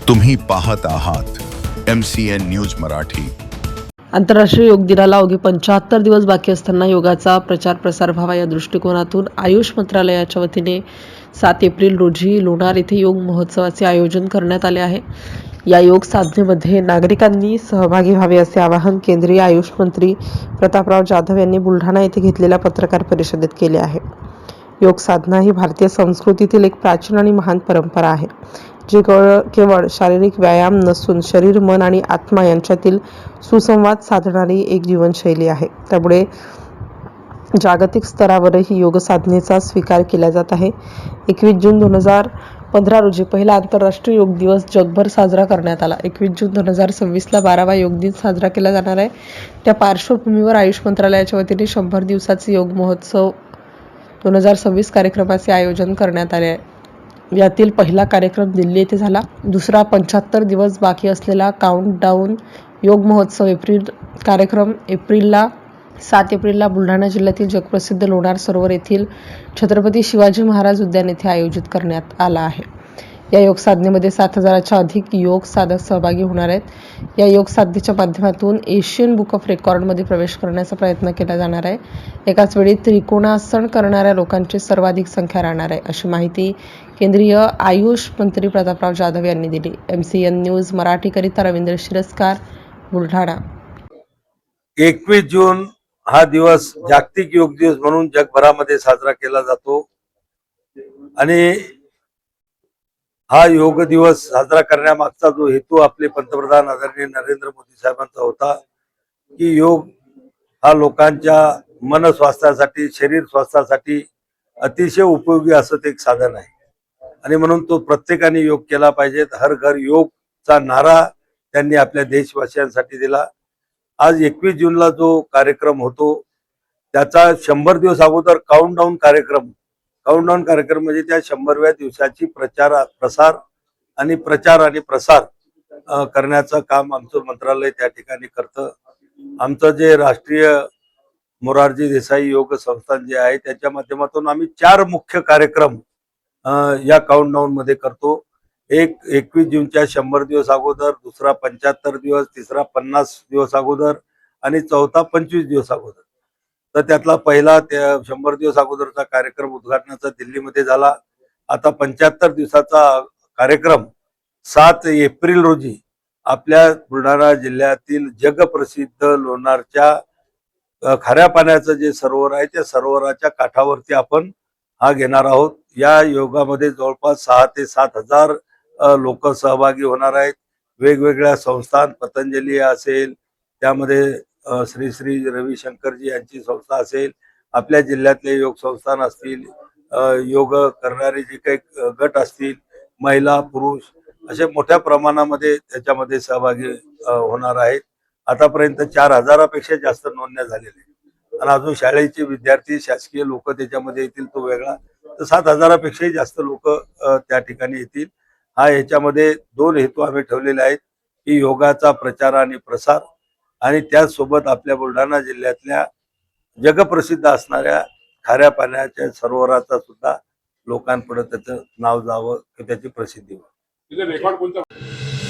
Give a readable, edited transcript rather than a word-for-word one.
तुम्ही पाहत आहात MCN न्यूज मराठी। आंतरराष्ट्रीय योग दिनाला अवघे 75 दिवस बाकी असताना योगाचा प्रचार प्रसार व्हावा या दृष्टिकोनातून आयुष मंत्रालयाच्या वतीने 7 एप्रिल रोजी लोणार येथे योग महोत्सवाचे आयोजन करण्यात आले आहे। या योग साधनेमध्ये नागरिकांनी सहभागी व्हावे असे आवाहन केंद्रीय आयुष मंत्री प्रतापराव जाधव यांनी बुलढाणा येथे घेतलेल्या पत्रकार परिषदेत केले आहे। योग साधना ही भारतीय संस्कृतीतील एक प्राचीन आणि महान परंपरा आहे, जी केवळ शारीरिक व्यायाम नसून शरीर, मन आणि आत्मा यांच्यातील सुसंवाद साधणारी एक जीवनशैली आहे। त्यामुळे जागतिक स्तरावरही योग साधनेचा स्वीकार केला जात आहे। 21 जून 2015 रोजी पहिला आंतरराष्ट्रीय योग दिवस जगभर साजरा करण्यात आला। 21 जून 2026 ला 12वा योग दिन साजरा केला जाणार आहे। त्या पार्श्वभूमीवर आयुष मंत्रालयाच्या वतीने 100 दिवसाचे योग महोत्सव 2026 कार्यक्रमाचे आयोजन करण्यात आले आहे। यातील पहिला कार्यक्रम दिल्ली येथे झाला। दुसरा 75 दिवस बाकी असलेला काउंटडाऊन योग महोत्सव कार्यक्रम 7 एप्रिलला बुलढाणा जिल्ह्यातील जगप्रसिद्ध लोणार सरोवर येथील छत्रपती शिवाजी महाराज उद्यान येथे आयोजित करण्यात आला आहे। या योग साधनेमध्ये 7,000च्या अधिक योग साधक सहभागी होणार आहेत। या योग साधनेच्या माध्यमातून एशियन बुक ऑफ रेकॉर्डमध्ये प्रवेश करण्याचा प्रयत्न केला जाणार आहे। एकाच वेळी त्रिकोणासन करणाऱ्या लोकांची सर्वाधिक संख्या राहणार आहे, अशी माहिती केंद्रीय आयुष मंत्री प्रतापराव जाधव यांनी दिली। MCN न्यूज मराठीकरिता रवींद्र शिरस्कार, बुलढाणा। 21 जून हा दिवस जागतिक योग दिवस म्हणून जगभरामध्ये साजरा केला जातो आणि हा योग दिवस साजरा करण्यामागचा जो हेतू आपले पंतप्रधान आदरणीय नरेंद्र मोदी साहेबांचा होता की योग हा लोकांच्या मन स्वास्थ्यासाठी, शरीर स्वास्थ्यासाठी अतिशय उपयोगी असं ते एक साधन आहे आणि म्हणून तो प्रत्येकाने योग केला पाहिजे। हर घर योगचा नारा त्यांनी आपल्या देशवासियांसाठी दिला। आज 21 जूनला जो कार्यक्रम होतो त्याचा 100 दिवस अगोदर काउंटडाऊन कार्यक्रम म्हणजे त्या 100व्या दिवसाची प्रचार आणि प्रसार करण्याचं काम आमचं मंत्रालय त्या ठिकाणी करतं। आमचं जे राष्ट्रीय मोरारजी देसाई योग संस्थान जे आहे त्याच्या माध्यमातून आम्ही 4 मुख्य कार्यक्रम या काउंटडाऊन मध्ये करतो। एक 21 जूनच्या 100 दिवस अगोदर, दुसरा 75 दिवस, तिसरा 50 दिवस अगोदर आणि चौथा 25 दिवस अगोदर। तर त्यातला पहिला 100 दिवस अगोदरचा कार्यक्रम उद्घाटनाचा दिल्लीमध्ये झाला। आता 75 दिवसाचा कार्यक्रम 7 एप्रिल रोजी आपल्या बुलढाणा जिल्ह्यातील जगप्रसिद्ध लोणारच्या खाऱ्या पाण्याचं जे सरोवर आहे त्या सरोवराच्या काठावरती आपण हा घेणार आहोत। या योगामध्ये जवळपास 6 ते 7 हजार लोक सहभागी होणार आहेत। वेगवेगळ्या संस्थान, पतंजली असेल, त्यामध्ये श्री श्री रविशंकरजी यांची संस्था असेल, आपल्या जिल्ह्यातले योग संस्थान असतील, योग करणारे जे काही गट असतील, महिला पुरुष असे मोठ्या प्रमाणामध्ये त्याच्यामध्ये सहभागी होणार आहेत। आतापर्यंत 4,000पेक्षा जास्त नोंदण्या झालेल्या आहेत आणि अजून शाळेचे विद्यार्थी, शासकीय लोक त्याच्यामध्ये येतील तो वेगळा, तर 7,000पेक्षाही जास्त लोक त्या ठिकाणी येतील। हा याच्यामध्ये 2 हेतू आम्ही ठेवलेले आहेत की योगाचा प्रचार आणि प्रसार आणि त्याचसोबत आपल्या बुलढाणा जिल्ह्यातल्या जगप्रसिद्ध असणाऱ्या खाऱ्या पाण्याच्या सरोवराचा सुद्धा लोकांपुढे त्याचं नाव जावं, की त्याची प्रसिद्धी व्हावी।